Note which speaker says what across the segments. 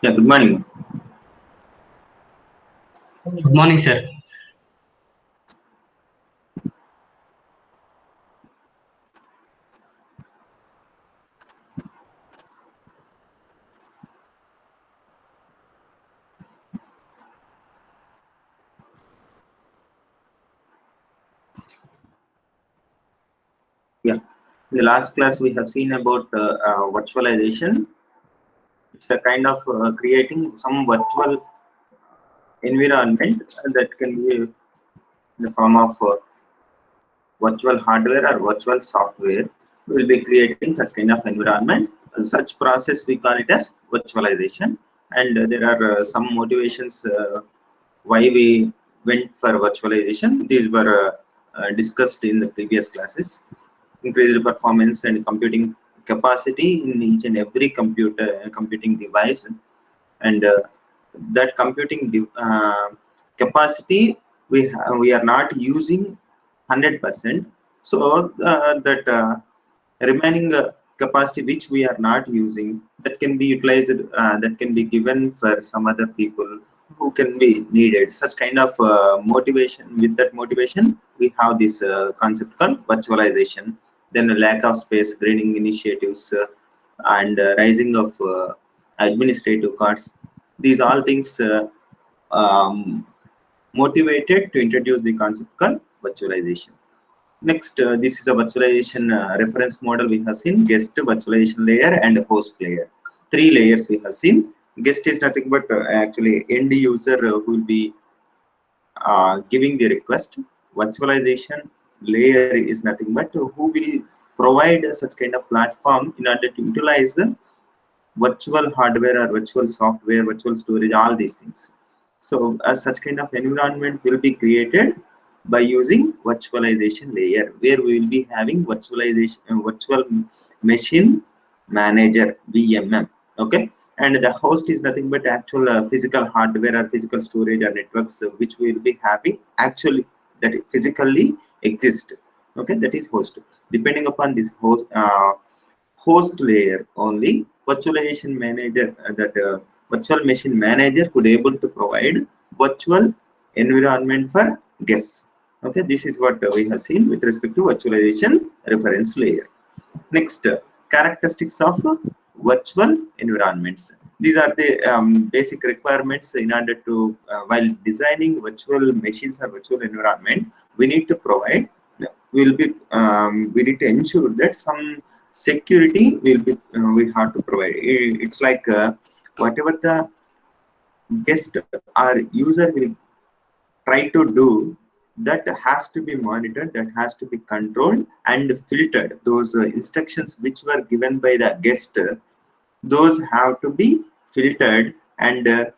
Speaker 1: Yeah, good morning.
Speaker 2: Good morning, sir.
Speaker 1: Yeah, in the last class we have seen about virtualization. It's a kind of creating some virtual environment that can be in the form of virtual hardware or virtual software. We will be creating such kind of environment. Such process we call it as virtualization. And there are some motivations why we went for virtualization. These were discussed in the previous classes. Increased performance and computing capacity in each and every computing device, and that capacity we are not using 100%. So that remaining capacity which we are not using, that can be utilized, that can be given for some other people who can be needed. Such kind of motivation, with that motivation we have this concept called virtualization. Then a lack of space grading initiatives, and rising of administrative costs, these all things um, motivated to introduce the concept called virtualization. Next, this is a virtualization reference model. We have seen guest, virtualization layer, and host layer. Three layers we have seen. Guest is nothing but actually end user who will be giving the request. Virtualization layer is nothing but who will provide such kind of platform in order to utilize the virtual hardware or virtual software, virtual storage, all these things. So such kind of environment will be created by using virtualization layer, where we will be having virtual machine manager, VMM. Okay, and the host is nothing but actual physical hardware or physical storage or networks which we will be having actually, that physically exist. Okay, that is host. Depending upon this host layer only, virtualization manager, that virtual machine manager could able to provide virtual environment for guests. Okay, this is what we have seen with respect to virtualization reference layer. Next, characteristics of virtual environments. These are the basic requirements in order to, while designing virtual machines or virtual environment, we need to provide, we need to ensure that some security will be, we have to provide. It's like whatever the guest or user will try to do, that has to be monitored, that has to be controlled and filtered. Those instructions which were given by the guest, those have to be filtered, and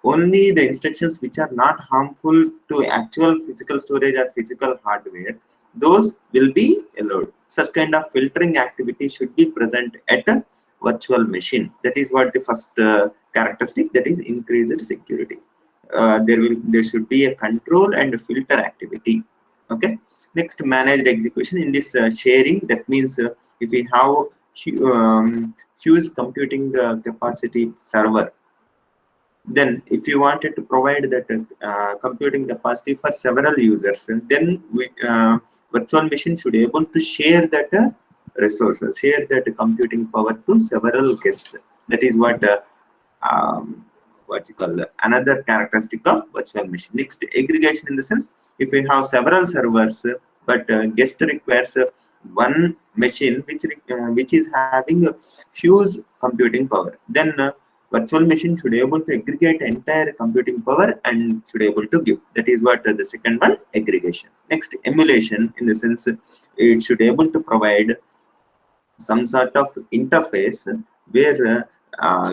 Speaker 1: only the instructions which are not harmful to actual physical storage or physical hardware, those will be allowed. Such kind of filtering activity should be present at a virtual machine. That is what the first characteristic, that is increased security. There should be a control and a filter activity. Okay, next, managed execution. In this sharing, that means if we have huge computing capacity server, then if you wanted to provide that computing capacity for several users, then virtual machine should be able to share that resources, share that computing power to several guests. That is um, what you call another characteristic of virtual machine. Next, aggregation, in the sense, if we have several servers, but guest requires one machine which is having a huge computing power, then virtual machine should be able to aggregate entire computing power and should be able to give. That is what the second one, aggregation. Next, emulation, in the sense, it should be able to provide some sort of interface where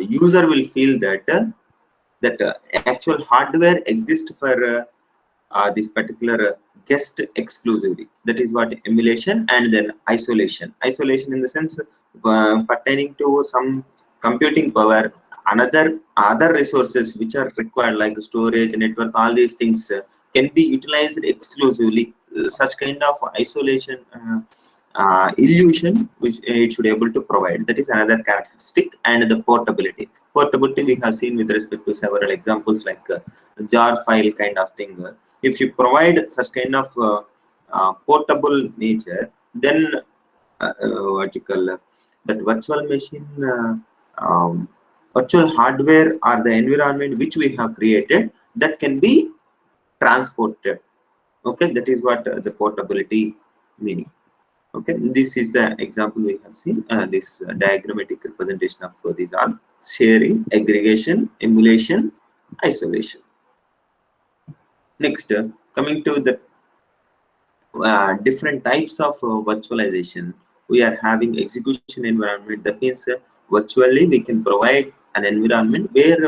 Speaker 1: user will feel that actual hardware exists for this particular guest exclusively. That is what emulation. And then isolation. Isolation, in the sense, pertaining to some computing power, other resources which are required, like storage, network, all these things can be utilized exclusively. Such kind of isolation illusion which it should be able to provide. That is another characteristic. And the portability. portability we have seen with respect to several examples like jar file kind of thing. If you provide such kind of portable nature, then what you call that virtual machine, virtual hardware or the environment which we have created, that can be transported. Okay, that is what the portability meaning. Okay, this is the example we have seen. This diagrammatic representation of these are sharing, aggregation, emulation, isolation. Next, coming to the different types of virtualization, we are having execution environment. That means virtually we can provide an environment where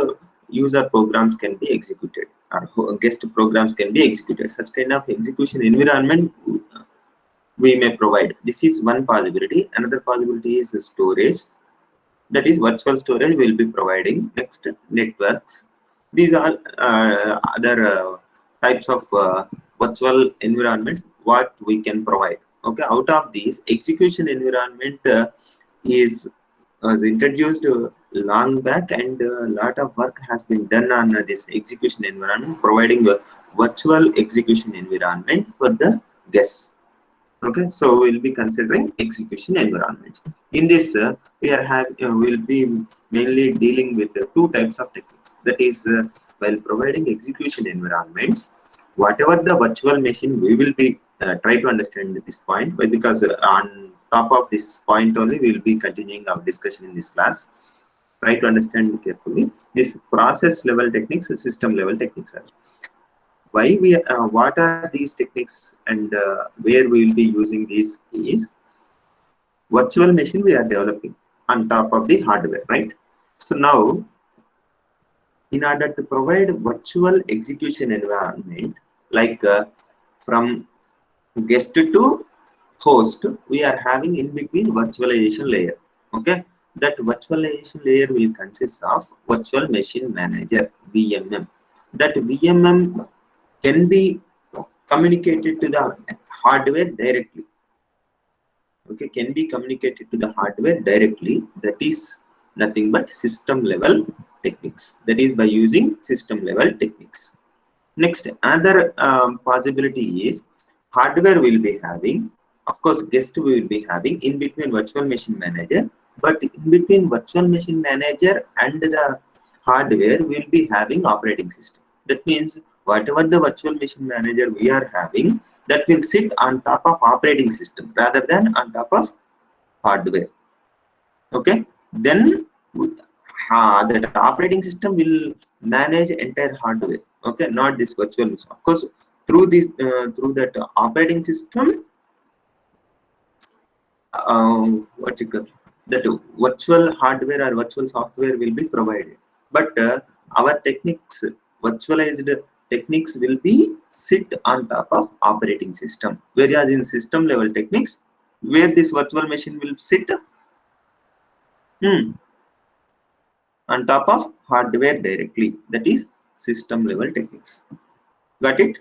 Speaker 1: user programs can be executed or guest programs can be executed. Such kind of execution environment we may provide. This is one possibility. Another possibility is storage. That is virtual storage will be providing. Next, networks. These are other types of virtual environments what we can provide. Okay, out of these, execution environment is was introduced long back, and a lot of work has been done on this execution environment, providing a virtual execution environment for the guests. Okay, so we'll be considering execution environment. In this, we'll be mainly dealing with two types of techniques. That is, while providing execution environments, whatever the virtual machine, we will be try to understand at this point, but because on top of this point only, we will be continuing our discussion in this class. Try to understand carefully. This process level techniques, system level techniques are. Why we what are these techniques and where we will be using these is virtual machine we are developing on top of the hardware, right? So now, in order to provide virtual execution environment, like from guest to host, we are having in between virtualization layer. Okay, that virtualization layer will consist of virtual machine manager, VMM. That VMM can be communicated to the hardware directly. Okay, can be communicated to the hardware directly. That is nothing but system level techniques. That is by using system level techniques. Next, another possibility is hardware will be having, of course, guest will be having in between virtual machine manager, but in between virtual machine manager and the hardware will be having operating system. That means whatever the virtual machine manager we are having, that will sit on top of operating system rather than on top of hardware. Okay, then that operating system will manage entire hardware. Okay, not this virtual machine. Of course, through this through that operating system, what you call that virtual hardware or virtual software will be provided, but our techniques, virtualized techniques, will be sit on top of operating system, whereas in system level techniques, where this virtual machine will sit on top of hardware directly. That is system level techniques. Got it?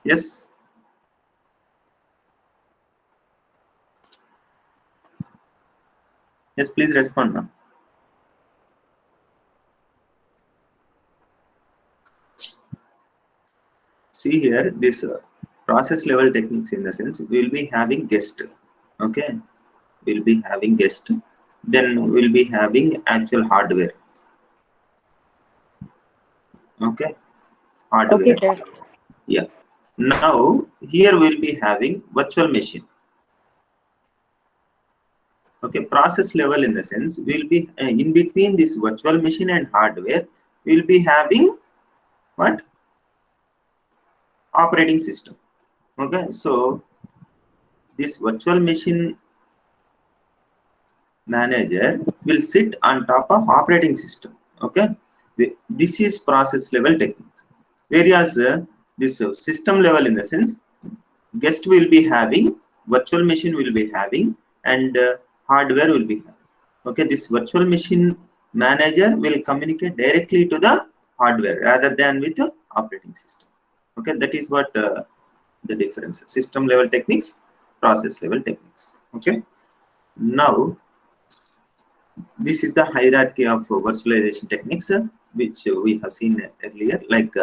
Speaker 1: Yes. Yes, please respond now. See here, this process level techniques, in the sense we'll be having guest. Okay, we'll be having guest, then we'll be having actual hardware. Okay, hardware.
Speaker 2: Okay, sir.
Speaker 1: Yeah. Now here we'll be having virtual machine. Okay, process level, in the sense we'll be in between this virtual machine and hardware, we'll be having what? Operating system. Okay, so this virtual machine manager will sit on top of operating system. Okay, this is process level techniques, whereas this system level, in the sense guest will be having, virtual machine will be having, and hardware will be having. Okay, this virtual machine manager will communicate directly to the hardware rather than with the operating system. Okay, that is what the difference. System level techniques, process level techniques. Okay, now This is the hierarchy of virtualization techniques, which we have seen earlier, like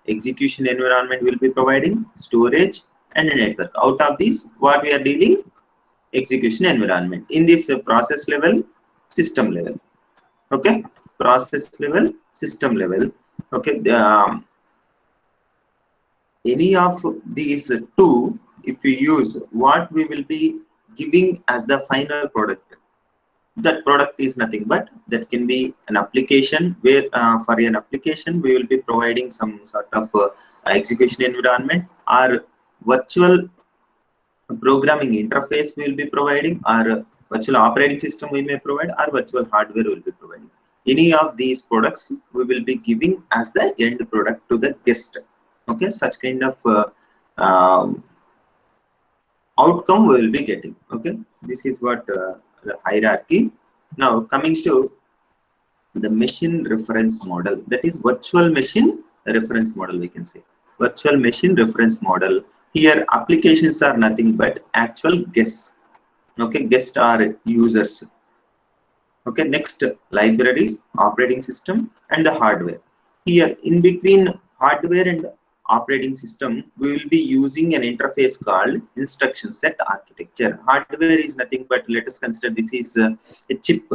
Speaker 1: execution environment will be providing, storage, and a network. Out of these, what we are dealing? Execution environment. In this process level, system level. Okay, process level, system level. Okay, any of these two, if we use, what we will be giving as the final product. That product is nothing but that can be an application where for an application we will be providing some sort of execution environment, or virtual programming interface we will be providing, or virtual operating system we may provide, or virtual hardware will be providing. Any of these products we will be giving as the end product to the guest. Okay, such kind of outcome we will be getting. Okay, this is what the hierarchy. Now coming to the machine reference model, that is virtual machine reference model, we can say virtual machine reference model. Here applications are nothing but actual guests. Okay, guests are users. Okay, next, libraries, operating system, and the hardware. Here in between hardware and operating system, we will be using an interface called instruction set architecture. Hardware is nothing but, let us consider this is a chip.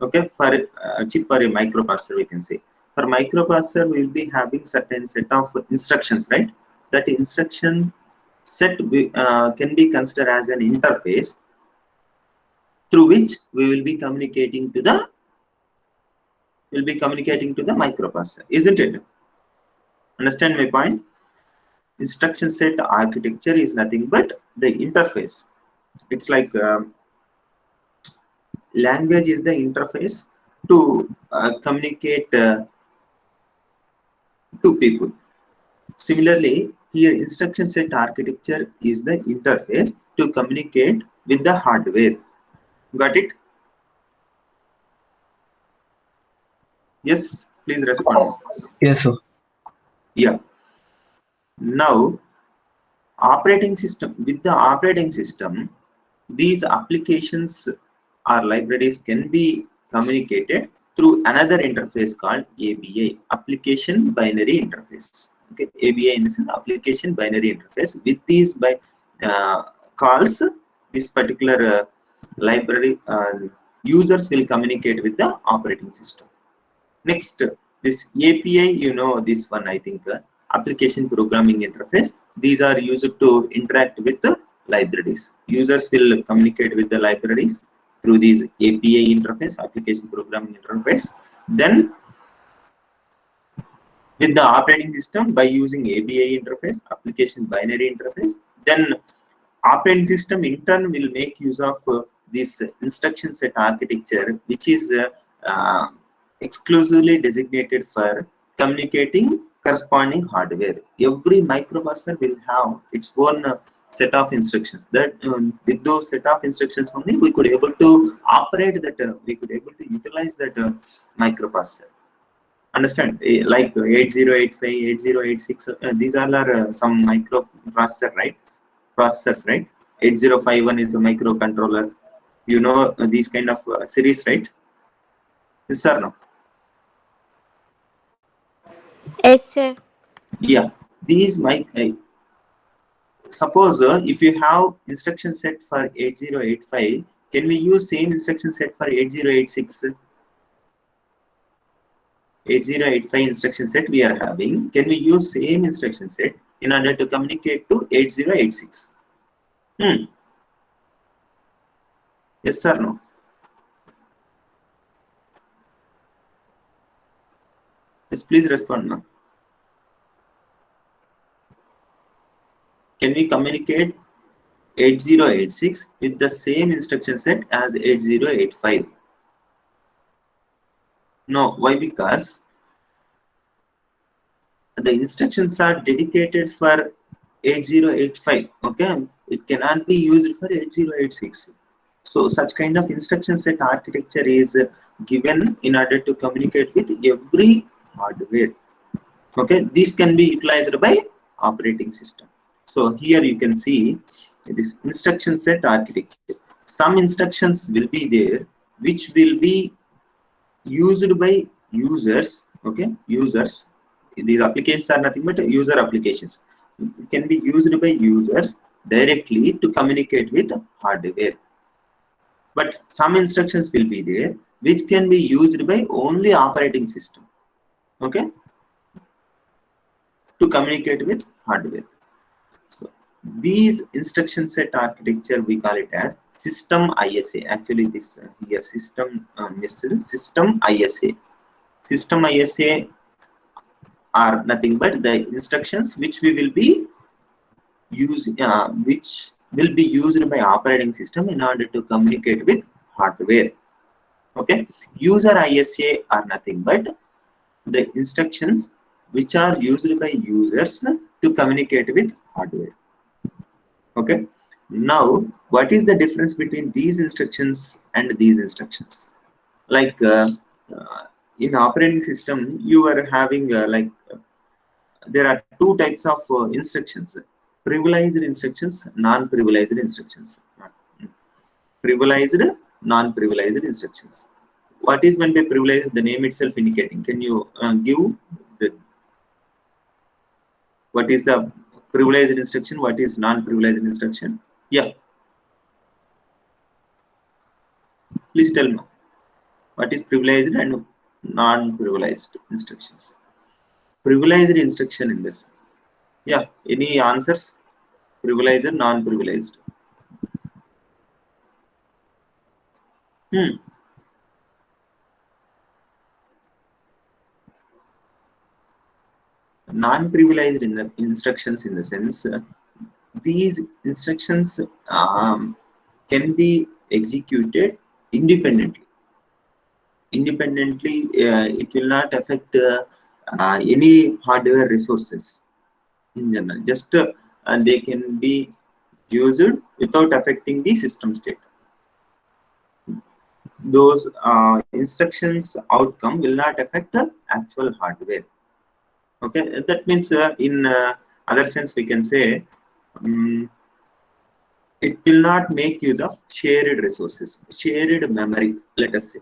Speaker 1: Okay, for a chip or a microprocessor, we can say. For microprocessor, we will be having certain set of instructions, right? That instruction set can be considered as an interface through which we will be communicating to the microprocessor, isn't it? Understand my point? Instruction set architecture is nothing but the interface. It's like language is the interface to communicate to people. Similarly, here instruction set architecture is the interface to communicate with the hardware. Got it? Yes, please respond.
Speaker 2: Yes, sir.
Speaker 1: Yeah. Now, operating system, with the operating system, these applications or libraries can be communicated through another interface called ABI, application binary interface. Okay, ABI in this application binary interface. With these by calls, this particular library users will communicate with the operating system. Next, this API, you know this one, I think, application programming interface. These are used to interact with the libraries. Users will communicate with the libraries through these API interface, application programming interface. Then with the operating system by using ABI interface, application binary interface. Then operating system in turn will make use of this instruction set architecture, which is exclusively designated for communicating corresponding hardware. Every microprocessor will have its own set of instructions. That with those set of instructions only we could able to operate that. We could able to utilize that microprocessor. Understand? Like 8085, 8086. These all are some microprocessor, right? Processors, right? 8051 is a microcontroller. You know these kind of series, right? Yes or no?
Speaker 3: Yes, sir.
Speaker 1: Yeah, these mic. Suppose if you have instruction set for 8085, can we use same instruction set for 8086? 8085 instruction set we are having. Can we use same instruction set in order to communicate to 8086? Yes or no? Yes, please respond now. Can we communicate 8086 with the same instruction set as 8085? No. Why? Because the instructions are dedicated for 8085. Okay, it cannot be used for 8086. So such kind of instruction set architecture is given in order to communicate with every hardware. Okay, this can be utilized by operating system. So here you can see this instruction set architecture. Some instructions will be there which will be used by users. Okay, users. These applications are nothing but user applications. It can be used by users directly to communicate with hardware. But some instructions will be there which can be used by only operating system. Okay, to communicate with hardware. So these instruction set architecture we call it as system ISA. Actually, this here system system ISA. System ISA are nothing but the instructions which we will be using, which will be used by operating system in order to communicate with hardware. Okay, user ISA are nothing but the instructions which are used by users to communicate with hardware. Okay, now what is the difference between these instructions and these instructions? Like in operating system, you are having there are two types of instructions: privileged instructions, non-privileged instructions. Privileged, non-privileged instructions. What is meant by privileged? The name itself indicating. Can you give the what is the privileged instruction? What is non-privileged instruction? Yeah, please tell me. What is privileged and non-privileged instructions? Privileged instruction in this. Yeah, any answers? Privileged, non-privileged. Non-privileged in the instructions in the sense these instructions can be executed independently. It will not affect any hardware resources in general. Just they can be used without affecting the system state. Those instructions outcome will not affect the actual hardware. Okay, that means in other sense we can say it will not make use of shared resources, shared memory. Let us say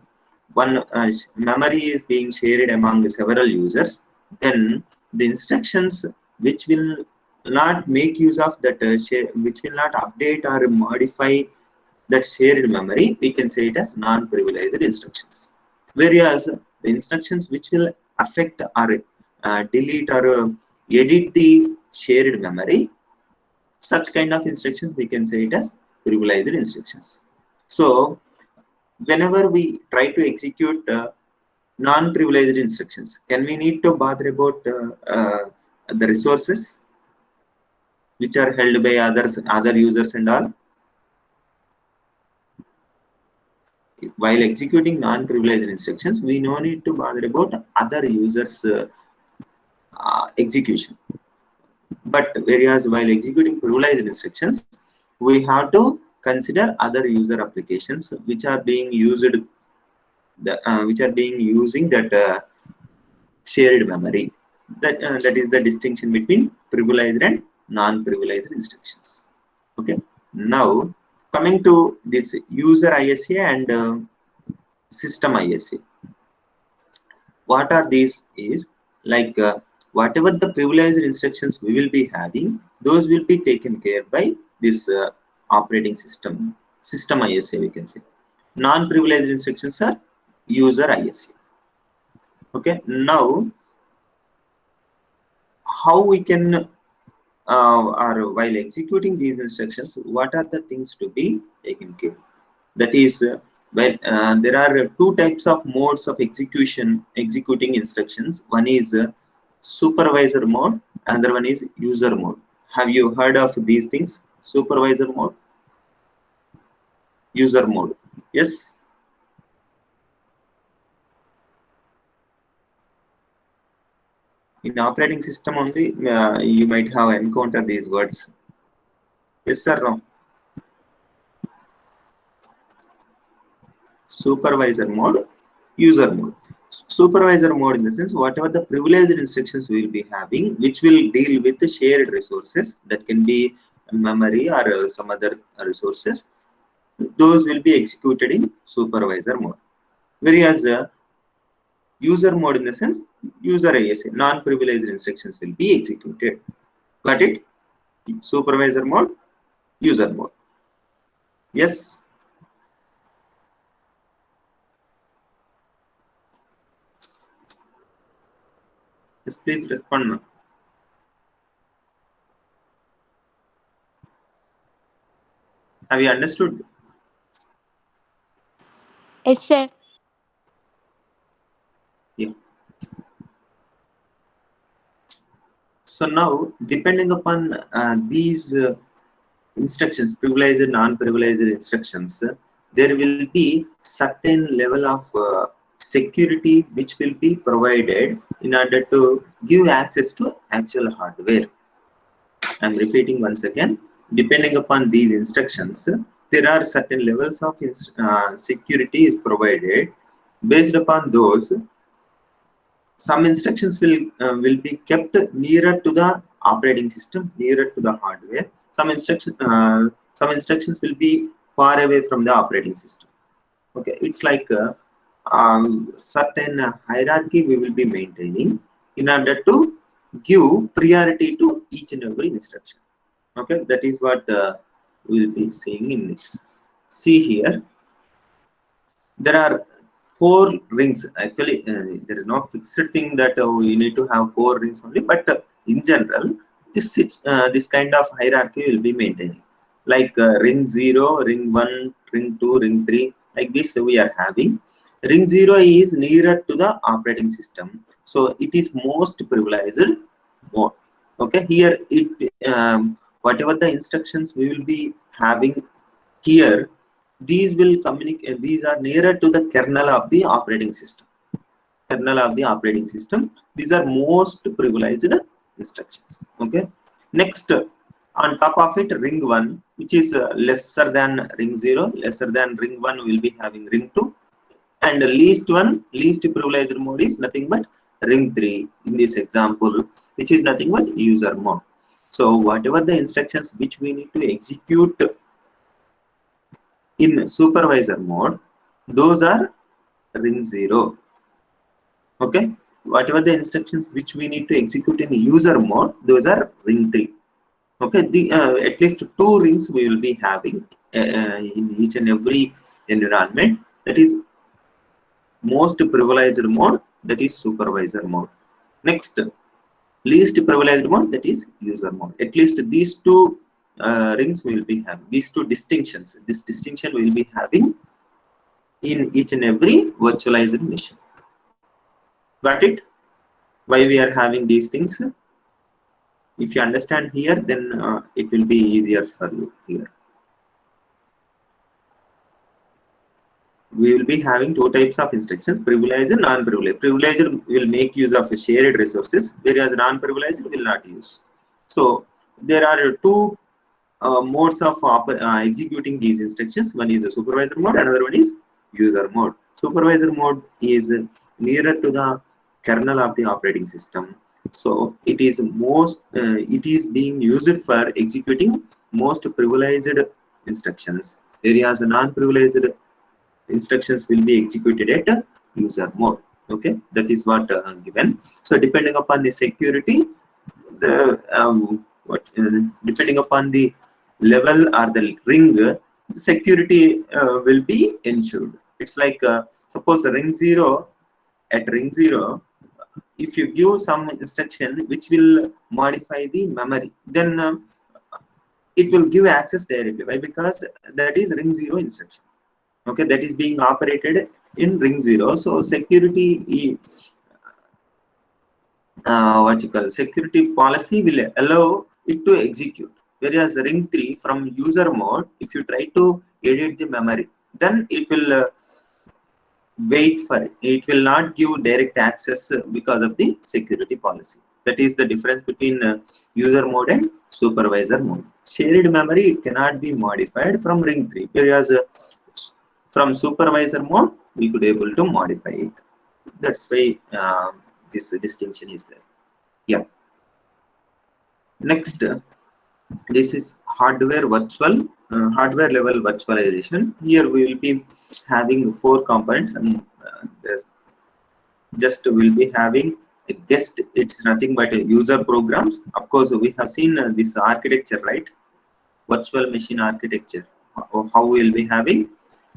Speaker 1: one memory is being shared among several users, then the instructions which will not make use of that which will not update or modify that shared memory, we can say it as non-privileged instructions. Whereas the instructions which will affect or delete or edit the shared memory, such kind of instructions we can say it as privileged instructions. So whenever we try to execute non-privileged instructions, can we need to bother about the resources which are held by other users and all? While executing non-privileged instructions, we no need to bother about other users execution. But whereas while executing privileged instructions, we have to consider other user applications which are being used, using that shared memory. That is the distinction between privileged and non-privileged instructions. Okay. Now coming to this user ISA and system ISA. What are these? Is like whatever the privileged instructions we will be having, those will be taken care by this operating system ISA, we can say. Non-privileged instructions are user ISA. Okay, now how we can or while executing these instructions, what are the things to be taken care? That is when there are two types of modes of executing instructions. One is supervisor mode, another one is user mode. Have you heard of these things? Supervisor mode, user mode. Yes. In operating system only, you might have encountered these words. Yes or no? Supervisor mode, user mode. Supervisor mode in the sense whatever the privileged instructions we will be having, which will deal with the shared resources, that can be memory or some other resources. those will be executed in supervisor mode. Whereas user mode, in the sense user ISA, non-privileged instructions will be executed. Got it? Supervisor mode, user mode. Yes. Yes, please respond now. Have you understood?
Speaker 3: Yes, sir.
Speaker 1: Yeah. So now, depending upon these instructions, privileged, non-privileged instructions, there will be certain level of security which will be provided in order to give access to actual hardware. I'm repeating once again. Depending upon these instructions, there are certain levels of security is provided. Based upon those, some instructions will be kept nearer to the operating system, nearer to the hardware. Some instructions will be far away from the operating system. Okay, it's like certain hierarchy we will be maintaining in order to give priority to each and every instruction. Okay, that is what we'll be seeing in this. See here, there are 4 rings. Actually, there is no fixed thing that you need to have 4 rings only, but in general, this kind of hierarchy will be maintaining. Like ring 0, ring 1, ring 2, ring 3, like this we are having. Ring 0 is nearer to the operating system, so it is most privileged mode. Okay, here whatever the instructions we will be having here, these will communicate, these are nearer to the kernel of the operating system. Kernel of the operating system, these are most privileged instructions. Okay, next, on top of it, ring 1, which is lesser than ring 0, lesser than ring 1 will be having ring 2, and least privileged mode is nothing but ring 3 in this example, which is nothing but user mode. So whatever the instructions which we need to execute in supervisor mode, those are ring 0. Okay, whatever the instructions which we need to execute in user mode, those are ring 3. Okay, the at least 2 rings we will be having in each and every environment. That is most privileged mode, that is supervisor mode. Next, least privileged mode, that is user mode. At least these 2 rings will be having, these 2 distinctions, this distinction will be having in each and every virtualized machine. Got it? Why we are having these things? If you understand here, then it will be easier for you here. We will be having 2 types of instructions, privileged and non-privileged. Privileged will make use of shared resources, whereas non-privileged will not use. So there are 2 modes of executing these instructions. One is a supervisor mode, another one is user mode. Supervisor mode is nearer to the kernel of the operating system, so it is it is being used for executing most privileged instructions, whereas non-privileged instructions will be executed at user mode. Okay, that is what given. So depending upon the security, the depending upon the level or the ring, the security will be ensured. It's like suppose ring 0, at ring 0, if you give some instruction which will modify the memory, then it will give access directly. Why? Because that is ring 0 instruction. Okay, that is being operated in ring 0. So security what you call security policy will allow it to execute. Whereas ring 3 from user mode, if you try to edit the memory, then it will wait for it. It will not give direct access because of the security policy. That is the difference between user mode and supervisor mode. Shared memory, it cannot be modified from ring 3, whereas from supervisor mode we could able to modify it. That's why this distinction is there. Yeah. Next, This is hardware hardware level virtualization. Here we will be having 4 components, and just will be having a guest. It's nothing but a user programs. Of course, we have seen this architecture, right? Virtual machine architecture. How we'll be having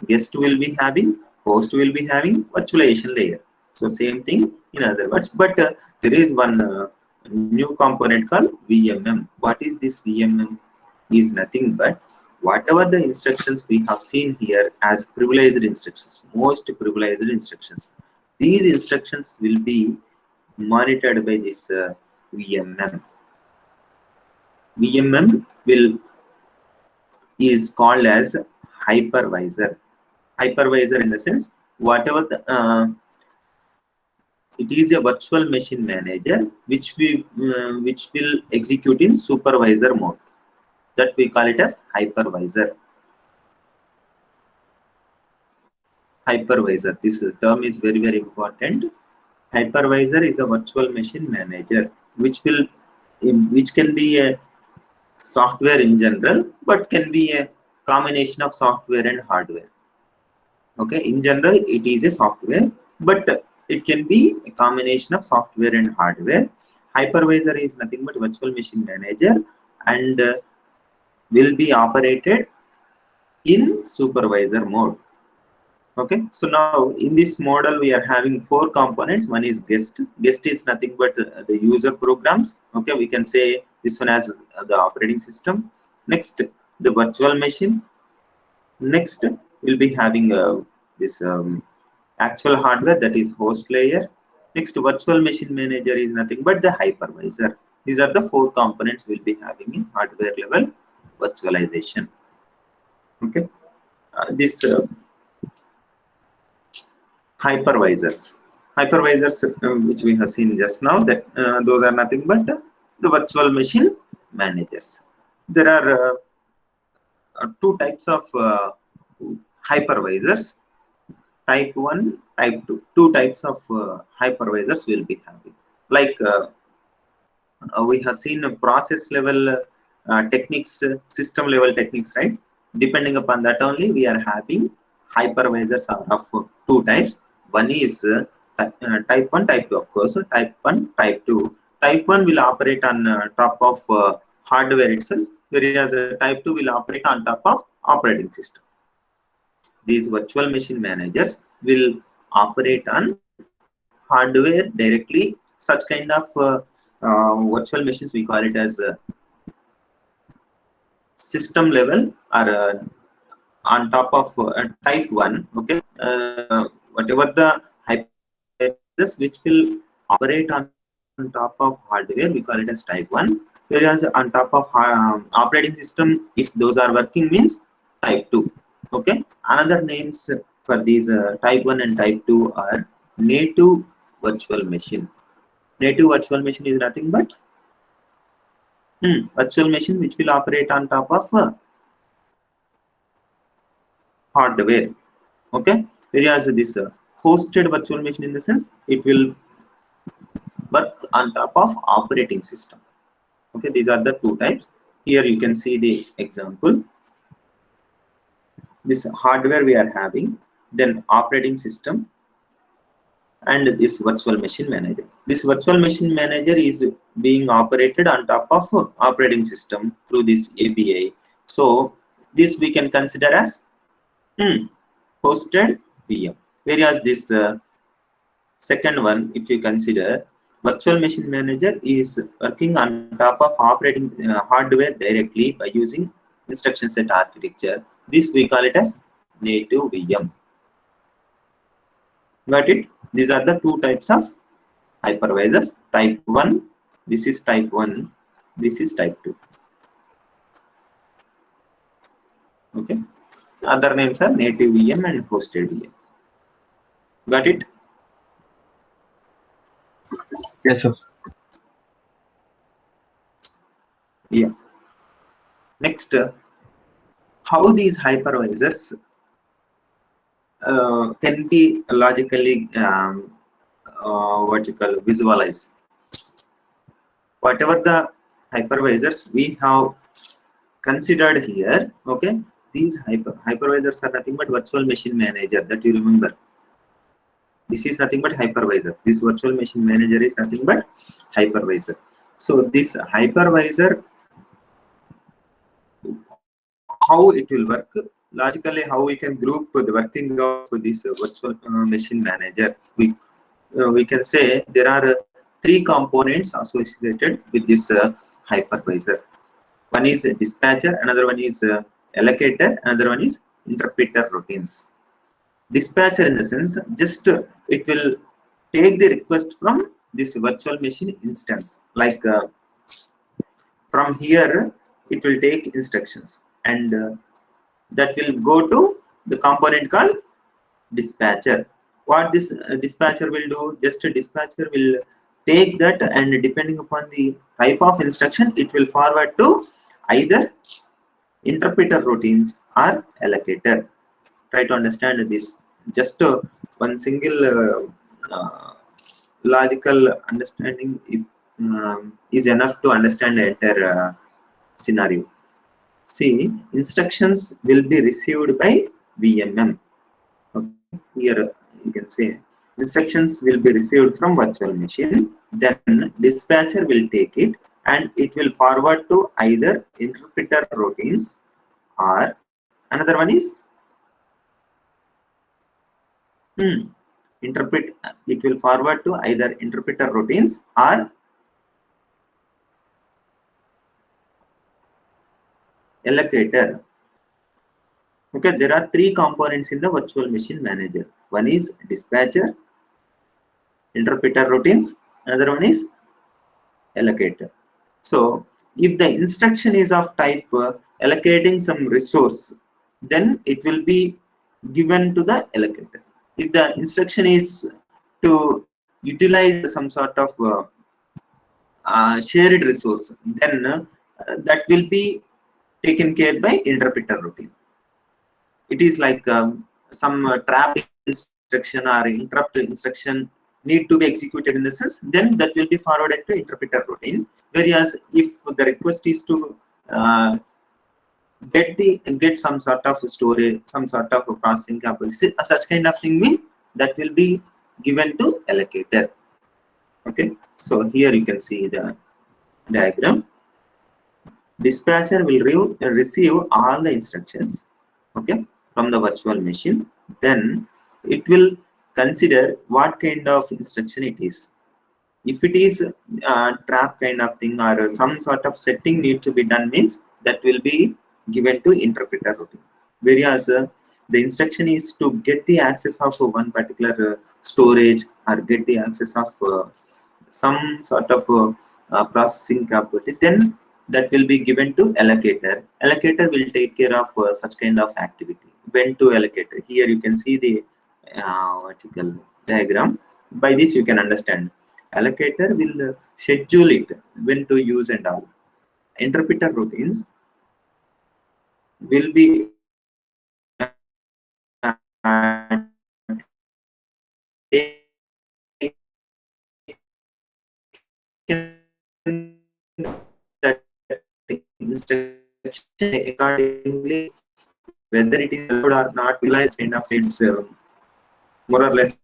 Speaker 1: guest, will be having host, will be having virtualization layer. So same thing in other words, but there is one new component called VMM. What is this VMM? Is nothing but whatever the instructions we have seen here as privileged instructions, most privileged instructions. These instructions will be monitored by this VMM. VMM is called as hypervisor. Hypervisor in the sense, whatever the it is a virtual machine manager which will execute in supervisor mode. That we call it as hypervisor. Hypervisor. This term is very, very important. Hypervisor is the virtual machine manager, which can be a software in general, but can be a combination of software and hardware. Okay, in general it is a software, but it can be a combination of software and hardware. Hypervisor is nothing but virtual machine manager, and will be operated in supervisor mode. Okay, so now in this model we are having 4 components. One is guest. Guest is nothing but the user programs. Okay, we can say this one as the operating system. Next, the virtual machine. Next, we'll be having this actual hardware, that is host layer. Next, virtual machine manager is nothing but the hypervisor. These are the 4 components we'll be having in hardware level virtualization. Okay, this hypervisors which we have seen just now, that those are nothing but the virtual machine managers. There are 2 types of hypervisors, type 1, type 2. 2 types of hypervisors will be having. Like we have seen process level techniques, system level techniques, right? Depending upon that only we are having hypervisors are of 2 types. One is type 1, type 2, of course. Type 1, type 2. Type 1 will operate on top of hardware itself, whereas type 2 will operate on top of operating system. These virtual machine managers will operate on hardware directly. Such kind of virtual machines, we call it as system level, or on top of type 1. Okay, whatever the hypervisors which will operate on top of hardware, we call it as type 1, whereas on top of operating system, if those are working, means type 2. Okay, another names for these type 1 and type 2 are native virtual machine. Native virtual machine is nothing but virtual machine which will operate on top of hardware. Okay, whereas this hosted virtual machine, in the sense it will work on top of operating system. Okay, these are the 2 types. Here you can see the example. This hardware we are having, then operating system, and this virtual machine manager. This virtual machine manager is being operated on top of operating system through this API. So this we can consider as hosted VM. Whereas this second one, if you consider, virtual machine manager is working on top of operating hardware directly by using instruction set architecture. This we call it as native VM. Got it? These are the 2 types of hypervisors. Type 1, this is type 1, this is type 2. Okay, other names are native VM and hosted VM. Got it?
Speaker 2: Yes, sir.
Speaker 1: Yeah. Next, how these hypervisors can be logically visualized. Whatever the hypervisors we have considered here. Okay, these hypervisors are nothing but virtual machine manager, that you remember. This is nothing but hypervisor. This virtual machine manager is nothing but hypervisor. So this hypervisor, how it will work logically, how we can group the working of this virtual machine manager. We can say there are three components associated with this hypervisor. One is dispatcher, another one is allocator, another one is interpreter routines. Dispatcher, in the sense, just it will take the request from this virtual machine instance. Like from here, it will take instructions, and that will go to the component called dispatcher. What this dispatcher will do, just a dispatcher will take that, and depending upon the type of instruction, it will forward to either interpreter routines or allocator. Try to understand this. Just one single logical understanding if is enough to understand the entire scenario. See, instructions will be received by VMM. Okay. Here you can say instructions will be received from virtual machine. Then dispatcher will take it and it will forward to either interpreter routines, or another one is interpret. It will forward to either interpreter routines or allocator. Okay, there are three components in the virtual machine manager. One is dispatcher, interpreter routines, another one is allocator. So if the instruction is of type allocating some resource, then it will be given to the allocator. If the instruction is to utilize some sort of shared resource, then that will be taken care by interpreter routine. It is like some trap instruction or interrupt instruction need to be executed in the sense, then that will be forwarded to interpreter routine. Whereas if the request is to get some sort of storage, some sort of processing capability, such kind of thing means that will be given to allocator. Okay, so here you can see the diagram. Dispatcher will receive all the instructions, okay, from the virtual machine. Then it will consider what kind of instruction it is. If it is a trap kind of thing or some sort of setting need to be done, means that will be given to interpreter routine. Whereas the instruction is to get the access of one particular storage or get the access of some sort of processing capability, then that will be given to allocator. Allocator will take care of such kind of activity. When to allocator? Here you can see the vertical diagram. By this you can understand. Allocator will schedule it when to use and all. Interpreter routines will be that instruction accordingly, whether it is allowed or not, utilized kind of it's more or less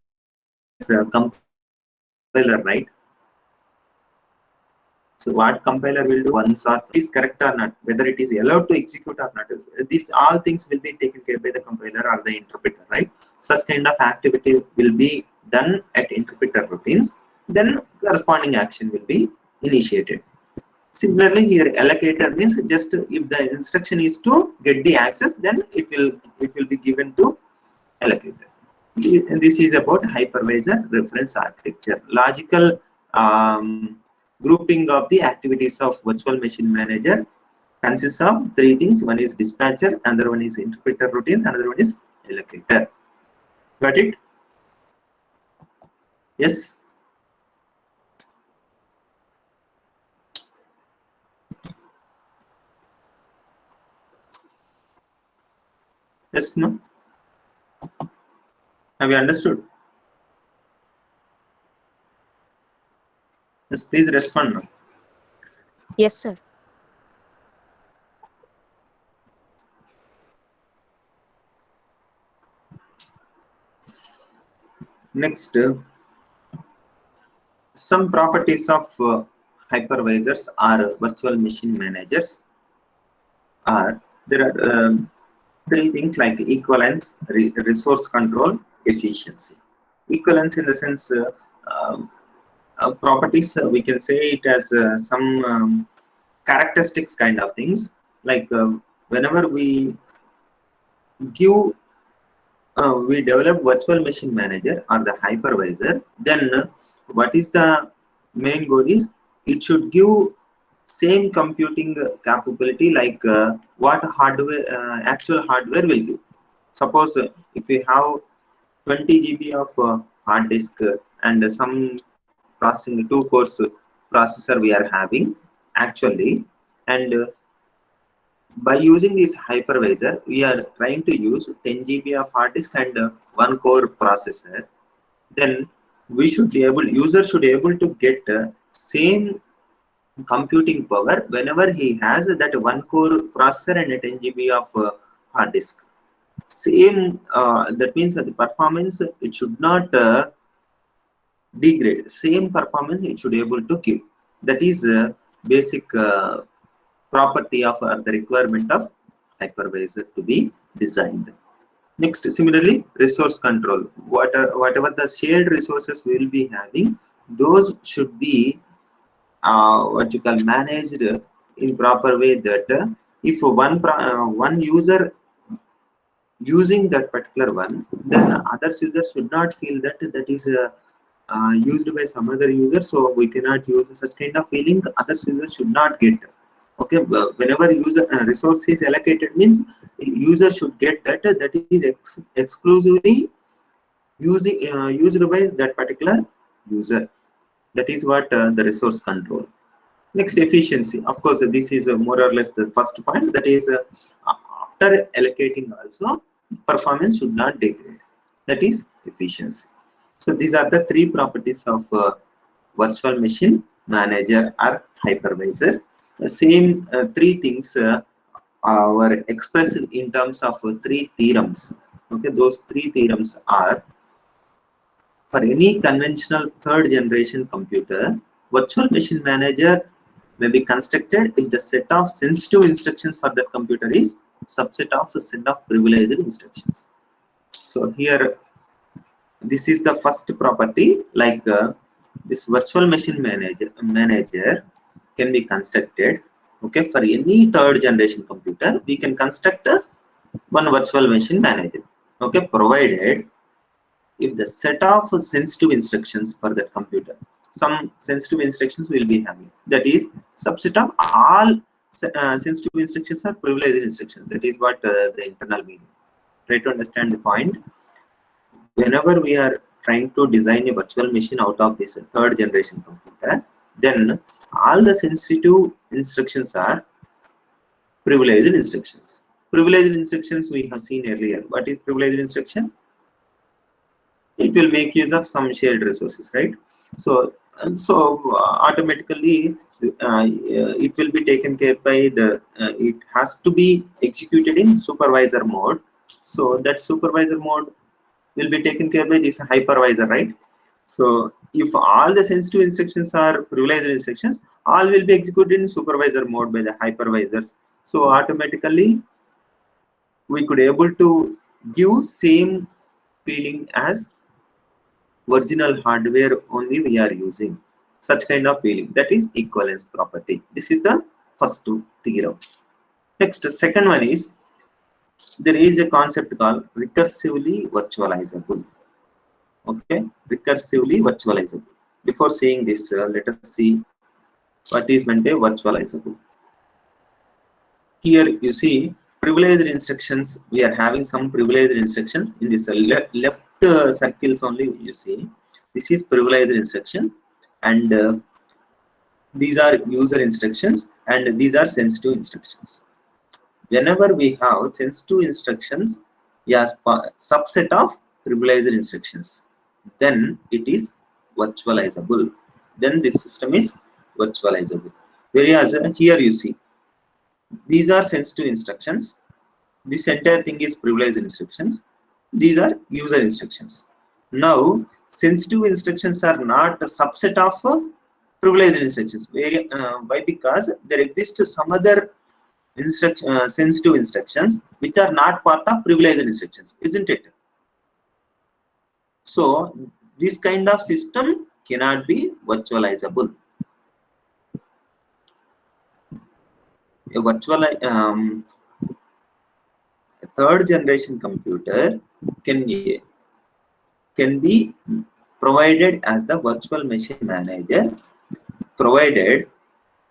Speaker 1: compiler, right? So what compiler will do once or is correct or not, whether it is allowed to execute or not, these all things will be taken care by the compiler or the interpreter, right? Such kind of activity will be done at interpreter routines. Then corresponding action will be initiated. Similarly, here allocator means just if the instruction is to get the access, then it will be given to allocator. And this is about hypervisor reference architecture. Logical grouping of the activities of virtual machine manager consists of three things. One is dispatcher, another one is interpreter routines, another one is allocator. Got it? Yes. Yes, no? Have you understood? Yes, please respond now.
Speaker 3: Yes, sir.
Speaker 1: Next, some properties of hypervisors or virtual machine managers are there are three things like equivalence, resource control, efficiency. Equivalence in the sense properties, we can say it as some characteristics kind of things, like whenever give we develop virtual machine manager or the hypervisor, then what is the main goal is it should give same computing capability like what hardware actual hardware will give. Suppose if we have 20 GB of hard disk and some processing 2 cores processor we are having actually, and by using this hypervisor, we are trying to use 10 GB of hard disk and 1 core processor. Then we should be able, user should be able to get same computing power whenever he has that 1 core processor and a 10 GB of hard disk. Same, that means that the performance it should not degrade. Same performance it should be able to give. That is basic property of the requirement of hypervisor to be designed. Next, similarly, resource control. Whatever the shared resources we will be having, those should be what you call managed in proper way. That if one user using that particular one, then others users should not feel that that is used by some other user, so we cannot use such kind of feeling. Other users should not get. Okay, whenever user resource is allocated means user should get that that is exclusively used by that particular user. That is what the resource control. Next, efficiency. Of course, this is more or less the first point. That is after allocating also performance should not degrade. That is efficiency. So these are the three properties of virtual machine manager or hypervisor. The same three things were expressed in terms of three theorems. Okay, those three theorems are: for any conventional third generation computer, virtual machine manager may be constructed if the set of sensitive instructions for that computer is subset of a set of privileged instructions. So here, this is the first property, like this virtual machine manager can be constructed. Okay, for any third generation computer, we can construct one virtual machine manager. Okay, provided if the set of sensitive instructions for that computer, some sensitive instructions will be having, that is subset of all sensitive instructions are privileged instructions. That is what the internal meaning. Try to understand the point. Whenever we are trying to design a virtual machine out of this third generation computer, then all the sensitive instructions are privileged instructions. Privileged instructions we have seen earlier. What is privileged instruction? It will make use of some shared resources, right? So automatically it will be taken care by the it has to be executed in supervisor mode. So that supervisor mode will be taken care by this hypervisor, right? So if all the sensitive instructions are privileged instructions, all will be executed in supervisor mode by the hypervisors. So automatically we could able to give same feeling as original hardware only we are using. Such kind of feeling, that is equivalence property. This is the first theorem. Next, second one is there is a concept called recursively virtualizable. Okay, recursively virtualizable. Before saying this, let us see what is meant by virtualizable. Here you see privileged instructions. We are having some privileged instructions in this left circles only. You see this is privileged instruction, and these are user instructions, and these are sensitive instructions. Whenever we have sensitive instructions, yes, subset of privileged instructions, then it is virtualizable. Then this system is virtualizable. Whereas here you see these are sensitive instructions. This entire thing is privileged instructions. These are user instructions. Now sensitive instructions are not a subset of privileged instructions. Why? Because there exists some other sensitive instructions which are not part of privileged instructions, isn't it? So this kind of system cannot be virtualizable. A third generation computer can be provided as the virtual machine manager, provided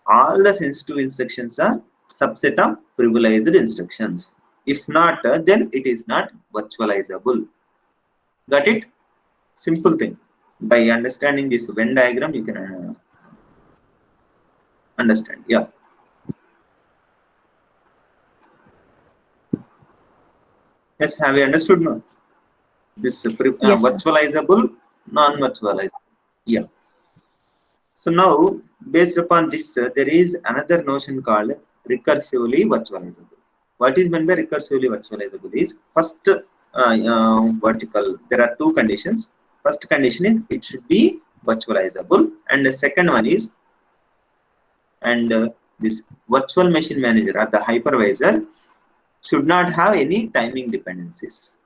Speaker 1: all the sensitive instructions are subset of privileged instructions. If not, then it is not virtualizable. Got it? Simple thing. By understanding this Venn diagram, you can understand. Yeah. Yes, have you understood now? This
Speaker 2: Yes, sir.
Speaker 1: virtualizable, non-virtualizable. Yeah. So now, based upon this, there is another notion called recursively virtualizable. What is meant by recursively virtualizable is first vertical. There are two conditions. First condition is it should be virtualizable, and the second one is, this virtual machine manager or the hypervisor should not have any timing dependencies.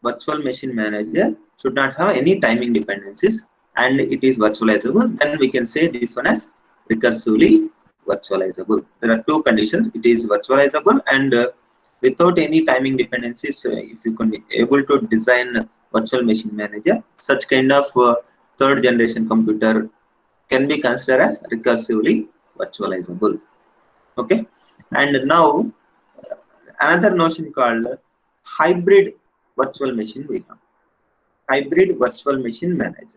Speaker 1: Virtual machine manager should not have any timing dependencies, and it is virtualizable. Then we can say this one as recursively virtualizable. There are two conditions. It is virtualizable, and without any timing dependencies, if you can be able to design virtual machine manager, such kind of third generation computer can be considered as recursively virtualizable. Okay, and now another notion called hybrid virtual machine we have. Hybrid virtual machine manager.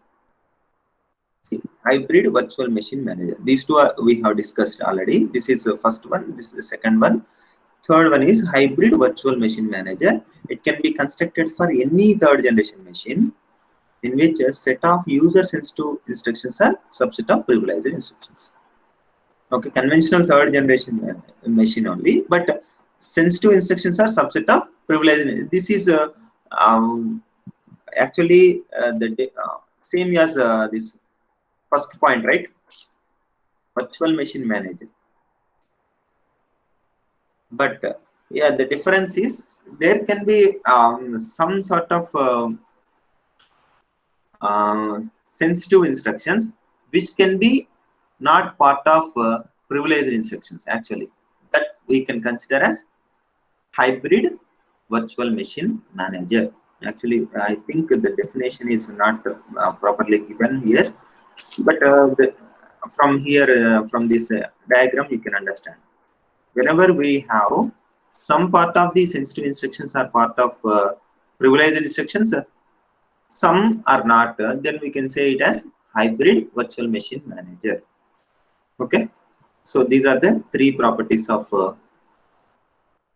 Speaker 1: See, hybrid virtual machine manager. These two are, we have discussed already. This is the first one. This is the second one. Third one is hybrid virtual machine manager. It can be constructed for any third generation machine in which a set of user sensitive instructions are subset of privileged instructions. Okay, conventional third generation machine only, but sensitive instructions are subset of privileged. This is actually the same as this first point, right? Virtual machine manager. But yeah, the difference is there can be some sort of sensitive instructions which can be not part of privileged instructions actually, that we can consider as hybrid virtual machine manager. Actually, I think the definition is not properly given here, but from here, from this diagram, you can understand. Whenever we have some part of the sensitive instructions are part of privileged instructions, some are not, then we can say it as hybrid virtual machine manager. Okay, so these are the three properties of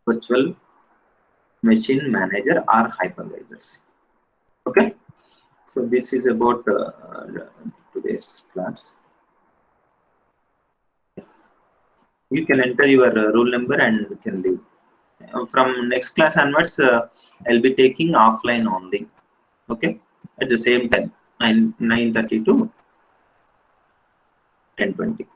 Speaker 1: virtual machine manager or hypervisors. Okay, so this is about today's class. You can enter your roll number and you can leave. From next class onwards, I'll be taking offline only. Okay, at the same time, 9:30 to 10:20.